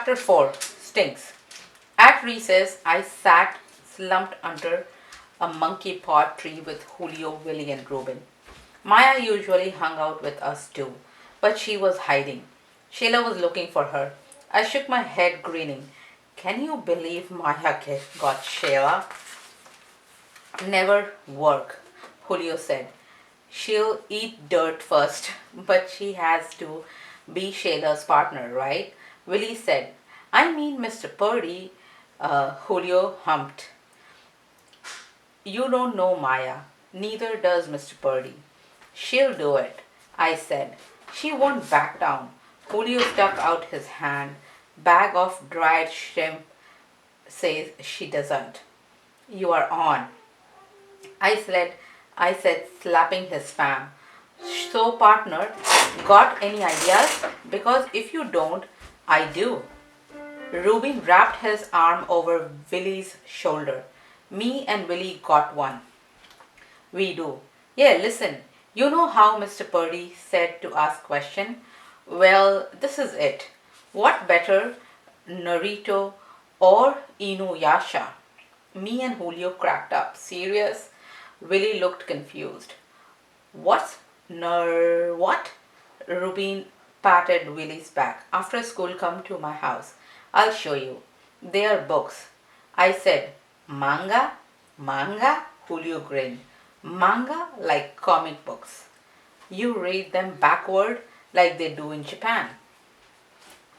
Chapter 4 Stinks. At recess, I sat slumped under a monkey pod tree with Julio, Willie, and Ruben. Maya usually hung out with us too, but she was hiding. Sheila was looking for her. I shook my head, grinning. Can you believe Maya got Sheila? Never work, Julio said. She'll eat dirt first, but she has to be Sheila's partner, right? Willie said. I mean, Mr. Purdy, Julio humped. You don't know Maya. Neither does Mr. Purdy. She'll do it, I said. She won't back down. Julio stuck out his hand. Bag of dried shrimp says she doesn't. You are on. I said, slapping his fam. So, partner, got any ideas? Because if you don't, I do. Rubin wrapped his arm over Willie's shoulder. Me and Willie got one. We do. Yeah, listen. You know how Mr. Purdy said to ask question? Well, this is it. What better, Narito or Inuyasha? Me and Julio cracked up. Serious? Willie looked confused. What? Rubin patted Willie's back. After school, come to my house. I'll show you. They are books. I said, manga? Manga? Julio grinned. Manga like comic books. You read them backward like they do in Japan.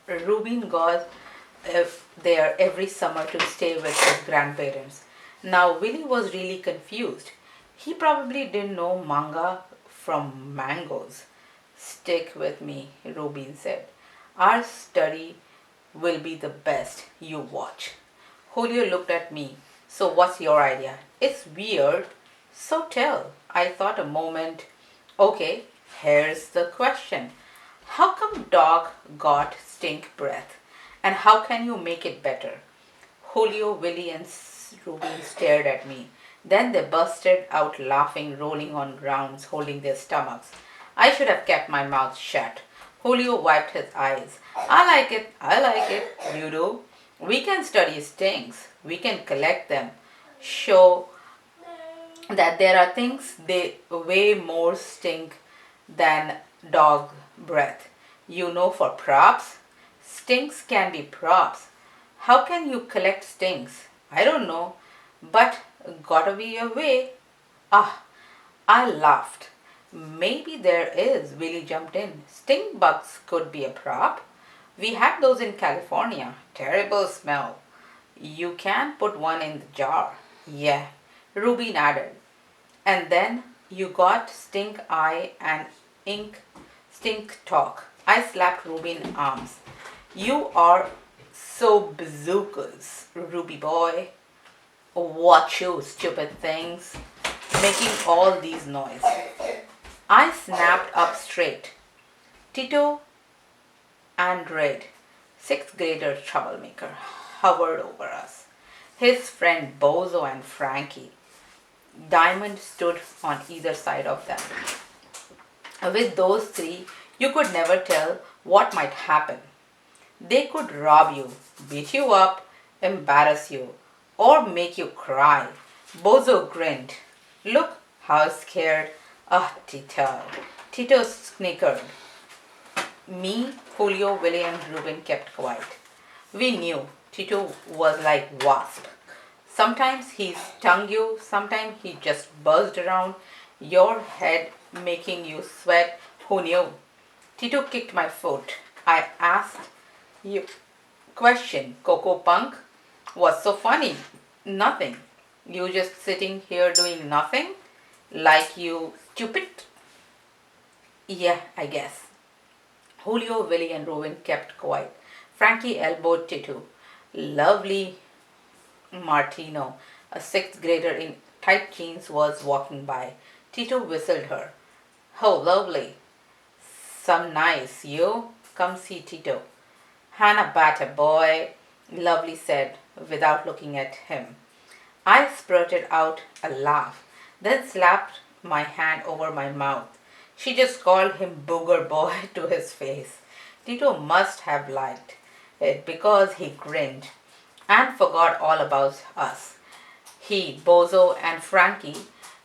Rubin goes there every summer to stay with his grandparents. Now Willie was really confused. He probably didn't know manga from mangoes. Stick with me, Rubin said. Our study will be the best. You watch. Julio looked at me. So what's your idea? It's weird. So tell. I thought a moment. Okay, here's the question. How come dog got stink breath? And how can you make it better? Julio, Willie, and Rubin stared at me. Then they bursted out laughing, rolling on grounds, holding their stomachs. I should have kept my mouth shut. Julio wiped his eyes. I like it. You do? We can study stinks. We can collect them. Show that there are things they way more stink than dog breath. You know, for props? Stinks can be props. How can you collect stinks? I don't know, but gotta be a way. Ah, I laughed. Maybe there is, Willie jumped in. Stink bugs could be a prop. We had those in California. Terrible smell. You can put one in the jar. Yeah, Ruby nodded. And then you got stink eye and ink stink talk. I slapped Ruby in arms. You are so bazookas, Ruby boy. Watch you, stupid things, making all these noise. I snapped up straight. Tito and Red, sixth grader troublemaker, hovered over us. His friend Bozo and Frankie. Diamond stood on either side of them. With those three, you could never tell what might happen. They could rob you, beat you up, embarrass you, or make you cry. Bozo grinned. Look how scared. Ah, Tito. Tito snickered. Me, Julio, Willie, and Ruben kept quiet. We knew Tito was like wasp. Sometimes he stung you, sometimes he just buzzed around your head making you sweat. Who knew? Tito kicked my foot. I asked you question, Coco Punk. What's so funny? Nothing. You just sitting here doing nothing? Like you stupid? Yeah, I guess. Julio, Willie, and Rowan kept quiet. Frankie elbowed Tito. Lovely Martino, a sixth grader in tight jeans, was walking by. Tito whistled her. Oh, lovely. Some nice. You? Come see Tito. Hannah Bata, boy, Lovely said without looking at him. I spurted out a laugh, then slapped my hand over my mouth. She just called him Booger Boy to his face. Tito must have liked. it because he grinned and forgot all about us. He, Bozo, and Frankie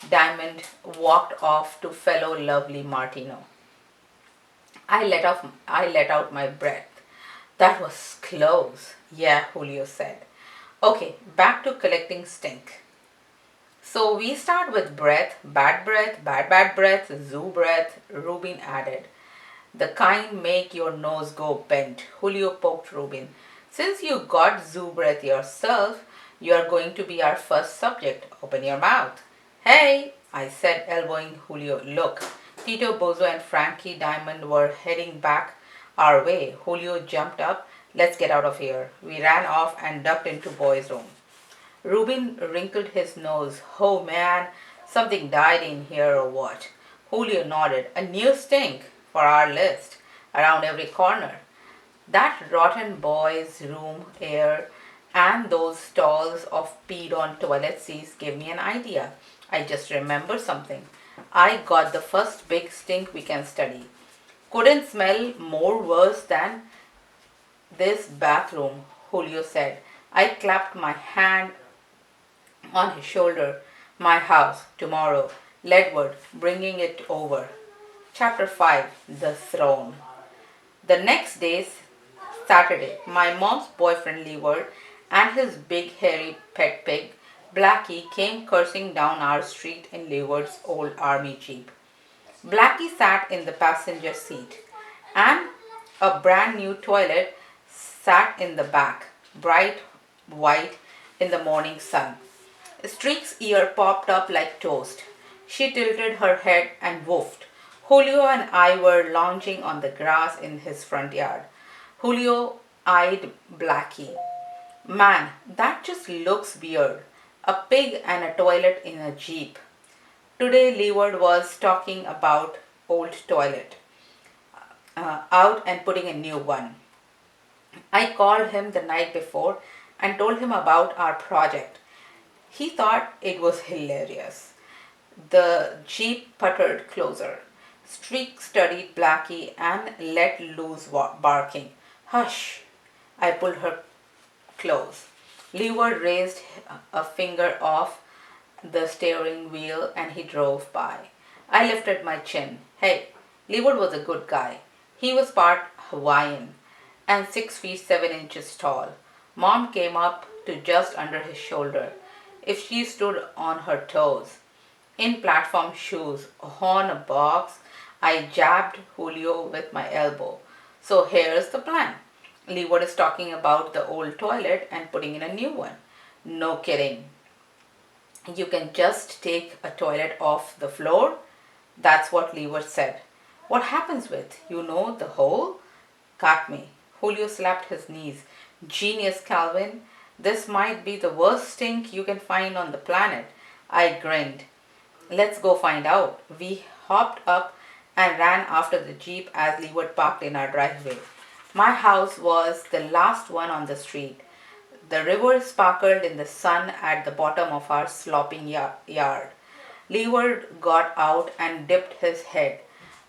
Diamond walked off to fellow lovely Martino. I let out my breath. That was close. Yeah, Julio said. Okay, back to collecting stink. So we start with breath, bad breath, zoo breath, Rubin added. The kind make your nose go bent. Julio poked Rubin. Since you got zoo breath yourself, you are going to be our first subject. Open your mouth. Hey, I said, elbowing Julio. Look, Tito, Bozo, and Frankie Diamond were heading back our way. Julio jumped up. Let's get out of here. We ran off and ducked into boys' room. Rubin wrinkled his nose. Oh man, something died in here or what? Julio nodded. A new stink for our list around every corner. That rotten boys' room air and those stalls of peed on toilet seats gave me an idea. I just remembered something. I got the first big stink we can study. Couldn't smell more worse than this bathroom, Julio said. I clapped my hand on his shoulder. My house, tomorrow. Ledward, bringing it over. Chapter 5 The Throne. The next day, Saturday, my mom's boyfriend Leeward and his big hairy pet pig, Blackie, came cursing down our street in Leeward's old army jeep. Blackie sat in the passenger seat, and a brand new toilet sat in the back, bright white in the morning sun. Streak's ear popped up like toast. She tilted her head and woofed. Julio and I were lounging on the grass in his front yard. Julio eyed Blackie. Man, that just looks weird. A pig and a toilet in a jeep. Today Leeward was talking about old toilet out and putting a new one. I called him the night before and told him about our project. He thought it was hilarious. The jeep puttered closer. Streak studied Blackie and let loose barking. Hush! I pulled her close. Leeward raised a finger off the steering wheel and he drove by. I lifted my chin. Hey, Leeward was a good guy. He was part Hawaiian and 6 feet 7 inches tall. Mom came up to just under his shoulder. If she stood on her toes, in platform shoes, on a box, I jabbed Julio with my elbow. So here's the plan. Leeward is talking about the old toilet and putting in a new one. No kidding. You can just take a toilet off the floor. That's what Leeward said. What happens with, the hole? Got me. Julio slapped his knees. Genius, Calvin. This might be the worst stink you can find on the planet. I grinned. Let's go find out. We hopped up and ran after the jeep as Leeward parked in our driveway. My house was the last one on the street. The river sparkled in the sun at the bottom of our sloping yard. Leeward got out and dipped his head.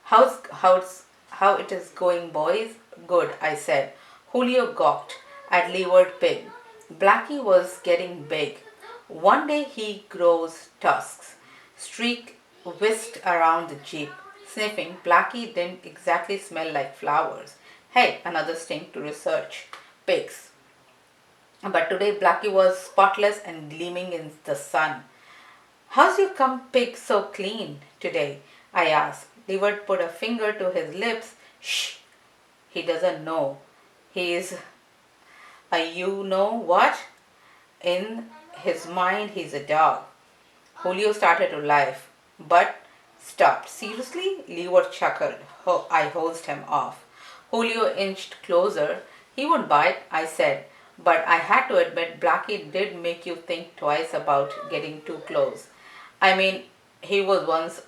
How it is going, boys? Good, I said. Julio gawked at Leeward pig. Blackie was getting big. One day he grows tusks. Streak whisked around the jeep, sniffing. Blackie didn't exactly smell like flowers. Hey, another stink to research. Pigs. But today Blackie was spotless and gleaming in the sun. How's your pig so clean today? I asked. Leeward put a finger to his lips. Shh. He doesn't know. He's a you-know-what? In his mind, he's a dog. Julio started to laugh, but stopped. Seriously? Leeward chuckled. I hosed him off. Julio inched closer. He won't bite, I said. But I had to admit, Blackie did make you think twice about getting too close. I mean, he was once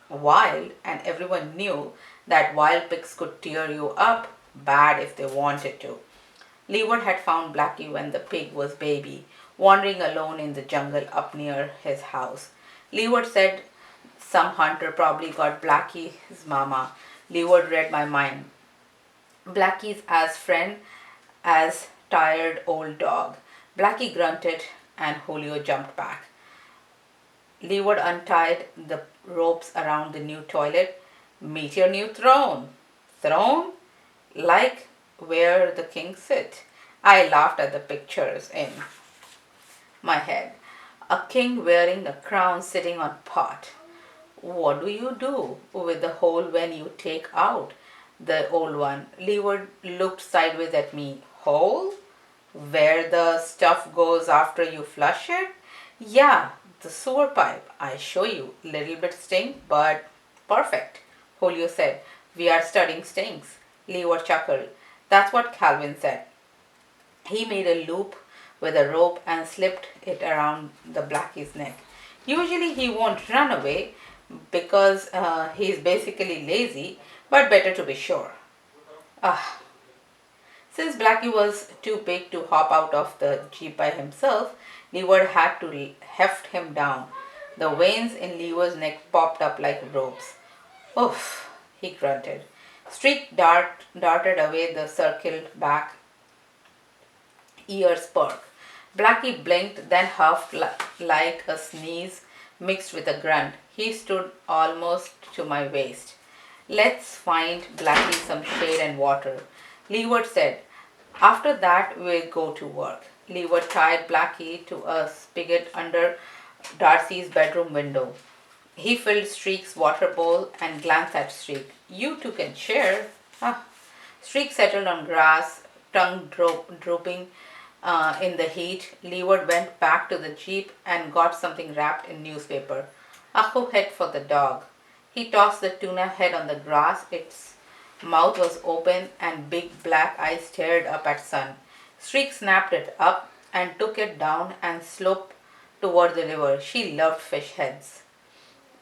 wild, and everyone knew that wild pigs could tear you up bad if they wanted to. Leeward had found Blackie when the pig was baby, wandering alone in the jungle up near his house. Leeward said some hunter probably got Blackie's mama. Leeward read my mind. Blackie's as friend as tired old dog. Blackie grunted and Julio jumped back. Leeward untied the ropes around the new toilet. Meet your new throne. Throne? Like where the king sit. I laughed at the pictures in my head. A king wearing a crown sitting on pot. What do you do with the hole when you take out the old one? Leeward looked sideways at me. Hole? Where the stuff goes after you flush it? Yeah, the sewer pipe. I show you. Little bit stink, but perfect. Julio said. We are studying stinks. Leeward chuckled. That's what Calvin said. He made a loop with a rope and slipped it around the Blackie's neck. Usually he won't run away because he's basically lazy, but better to be sure. Ah, since Blackie was too big to hop out of the jeep by himself, Leeward had to heft him down. The veins in Leeward's neck popped up like ropes. Oof, he grunted. Streak darted away the circled back ears perk. Blackie blinked, then huffed like a sneeze mixed with a grunt. He stood almost to my waist. Let's find Blackie some shade and water, Leeward said. After that, we'll go to work. Leeward tied Blackie to a spigot under Darcy's bedroom window. He filled Streak's water bowl and glanced at Streak. You two can share. Ah. Streak settled on grass, tongue drooping in the heat. Leeward went back to the jeep and got something wrapped in newspaper. A hook head for the dog. He tossed the tuna head on the grass. Its mouth was open and big black eyes stared up at sun. Streak snapped it up and took it down and sloped toward the river. She loved fish heads.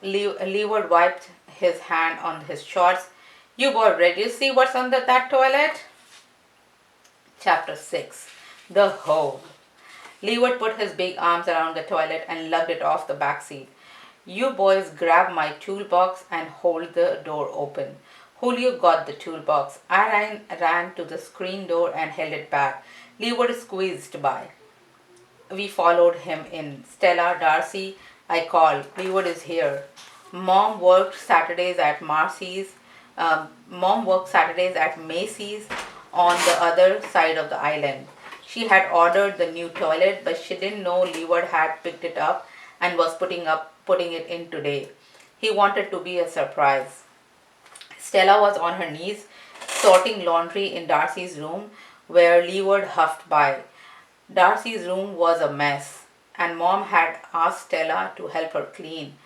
Leeward wiped his hand on his shorts. You boy ready to see what's under that toilet? Chapter 6. The Hole. Leeward put his big arms around the toilet and lugged it off the back seat. You boys grab my toolbox and hold the door open. Julio got the toolbox. I ran to the screen door and held it back. Leeward squeezed by. We followed him in. Stella, Darcy, I called. Leeward is here. Mom worked Saturdays at Macy's on the other side of the island. She had ordered the new toilet, but she didn't know Leeward had picked it up and was putting it in today. He wanted to be a surprise. Stella was on her knees, sorting laundry in Darcy's room, where Leeward huffed by. Darcy's room was a mess, and Mom had asked Stella to help her clean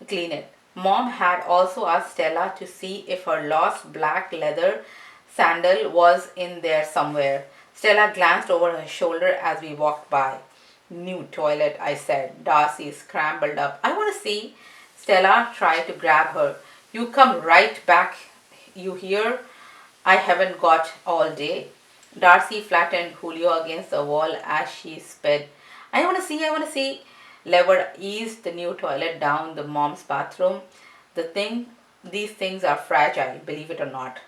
it. Mom had also asked Stella to see if her lost black leather sandal was in there somewhere. Stella glanced over her shoulder as we walked by. New toilet, I said. Darcy scrambled up. I want to see. Stella tried to grab her. You come right back. You hear? I haven't got all day. Darcy flattened Julio against the wall as she sped. I want to see. Leeward eased the new toilet down the mom's bathroom. These things are fragile, believe it or not.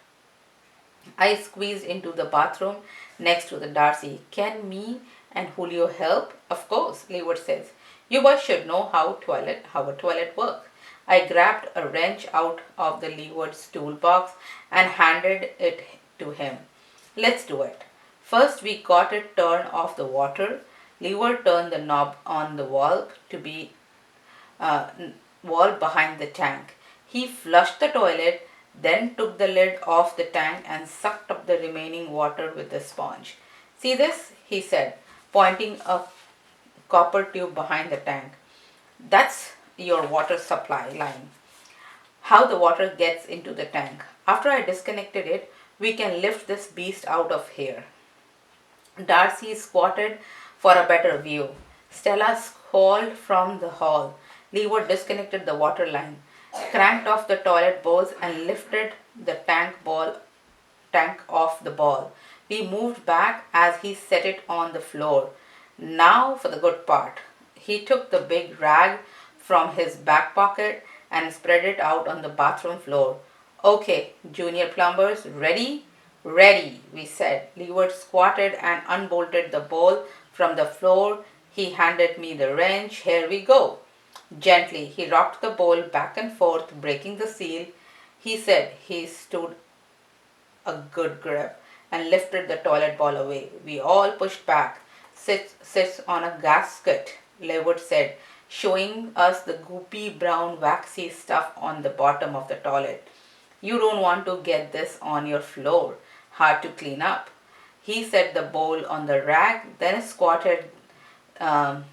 I squeezed into the bathroom next to the Darcy. Can me and Julio help? Of course, Leeward says. You boys should know how a toilet works. I grabbed a wrench out of the Leeward's toolbox and handed it to him. Let's do it. First, we got to turn off the water. Leeward turned the knob on the wall wall behind the tank. He flushed the toilet, then took the lid off the tank and sucked up the remaining water with a sponge. See this? He said, pointing a copper tube behind the tank. That's your water supply line. How the water gets into the tank. After I disconnected it, we can lift this beast out of here. Darcy squatted for a better view. Stella called from the hall. Leeward disconnected the water line, cranked off the toilet bowls and lifted the tank off the ball. We moved back as he set it on the floor. Now for the good part. He took the big rag from his back pocket and spread it out on the bathroom floor. Okay, junior plumbers, ready? Ready, we said. Leeward squatted and unbolted the bowl from the floor. He handed me the wrench. Here we go. Gently, he rocked the bowl back and forth, breaking the seal. He said he stood a good grip and lifted the toilet bowl away. We all pushed back. Sits on a gasket, Leeward said, showing us the goopy brown waxy stuff on the bottom of the toilet. You don't want to get this on your floor. Hard to clean up. He set the bowl on the rack, then squatted. um,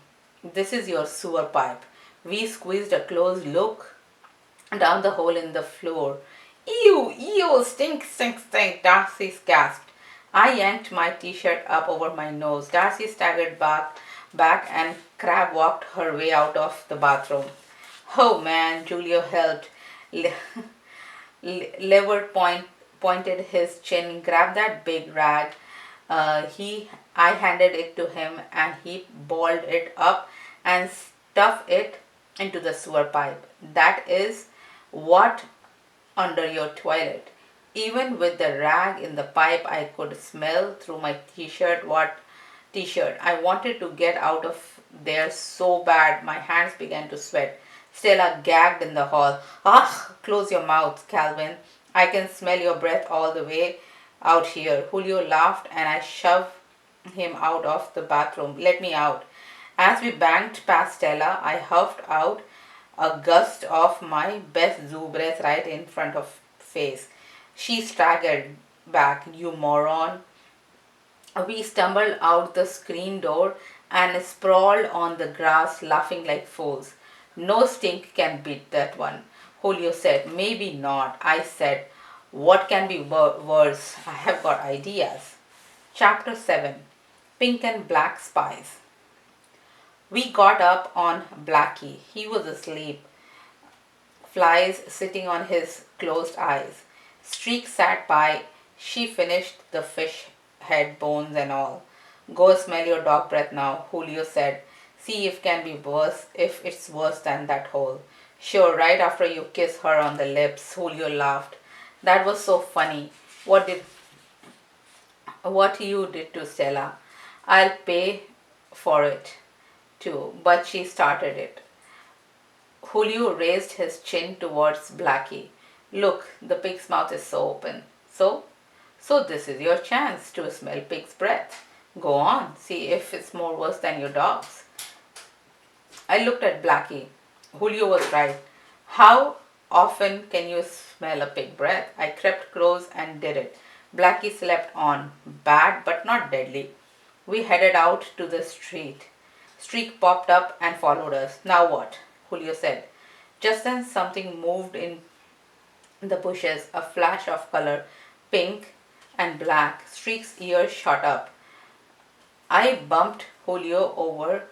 this is your sewer pipe. We squeezed a close look down the hole in the floor. Ew, ew, stink, stink, stink, Darcy gasped. I yanked my t-shirt up over my nose. Darcy staggered back and crab walked her way out of the bathroom. Oh man, Julio helped. Pointed his chin, grabbed that big rag. I handed it to him and he balled it up and stuffed it into the sewer pipe. That is what under your toilet. Even with the rag in the pipe, I could smell through my t-shirt. What t-shirt? I wanted to get out of there so bad. My hands began to sweat. Stella gagged in the hall. Ah, close your mouth, Calvin. I can smell your breath all the way out here. Julio laughed and I shoved him out of the bathroom. Let me out. As we banked past Stella, I huffed out a gust of my best zoo breath right in front of face. She staggered back. You moron. We stumbled out the screen door and sprawled on the grass laughing like fools. No stink can beat that one, Julio said. Maybe not, I said. What can be worse? I have got ideas. Chapter 7, Pink and Black Spies. We got up on Blackie. He was asleep, flies sitting on his closed eyes. Streak sat by. She finished the fish head, bones and all. Go smell your dog breath now, Julio said. See if it's worse than that hole. Sure, right after you kiss her on the lips, Julio laughed. That was so funny. What you did to Stella? I'll pay for it too, but she started it. Julio raised his chin towards Blackie. Look, the pig's mouth is so open. So this is your chance to smell pig's breath. Go on, see if it's more worse than your dog's. I looked at Blackie. Julio was right. How often can you smell a pig breath? I crept close and did it. Blackie slept on. Bad but not deadly. We headed out to the street. Streak popped up and followed us. Now what? Julio said. Just then something moved in the bushes, a flash of color, pink and black. Streak's ears shot up. I bumped Julio over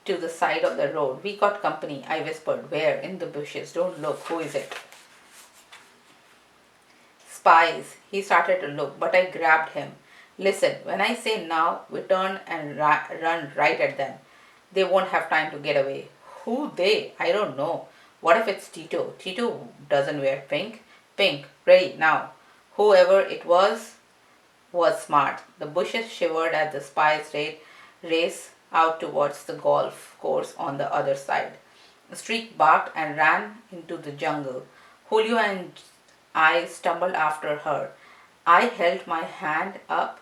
to the side of the road. We got company, I whispered. Where? In the bushes. Don't look. Who is it? Spies. He started to look, but I grabbed him. Listen, when I say now, we turn and run right at them. They won't have time to get away. Who they? I don't know. What if it's Tito? Tito doesn't wear pink. Pink. Ready, now. Whoever it was smart. The bushes shivered as the spies race out towards the golf course on the other side. Streak barked and ran into the jungle. Julio and I stumbled after her. I held my hand up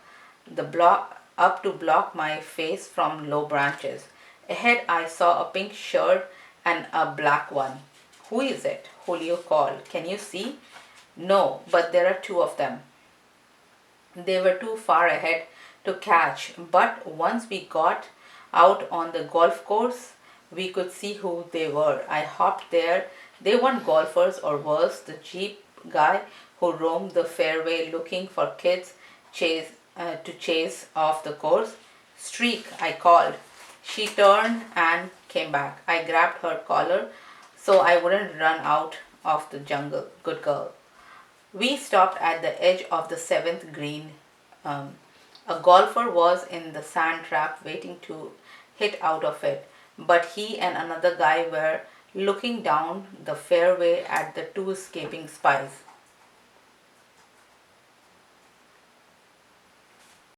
to block my face from low branches. Ahead I saw a pink shirt and a black one. Who is it? Julio called. Can you see? No, but there are two of them. They were too far ahead to catch, but once we got out on the golf course, we could see who they were. I hopped there. They weren't golfers or worse, the Jeep guy who roamed the fairway looking for kids to chase off the course. Streak, I called. She turned and came back. I grabbed her collar so I wouldn't run out of the jungle. Good girl. We stopped at the edge of the seventh green. A golfer was in the sand trap waiting to hit out of it, but he and another guy were looking down the fairway at the two escaping spies.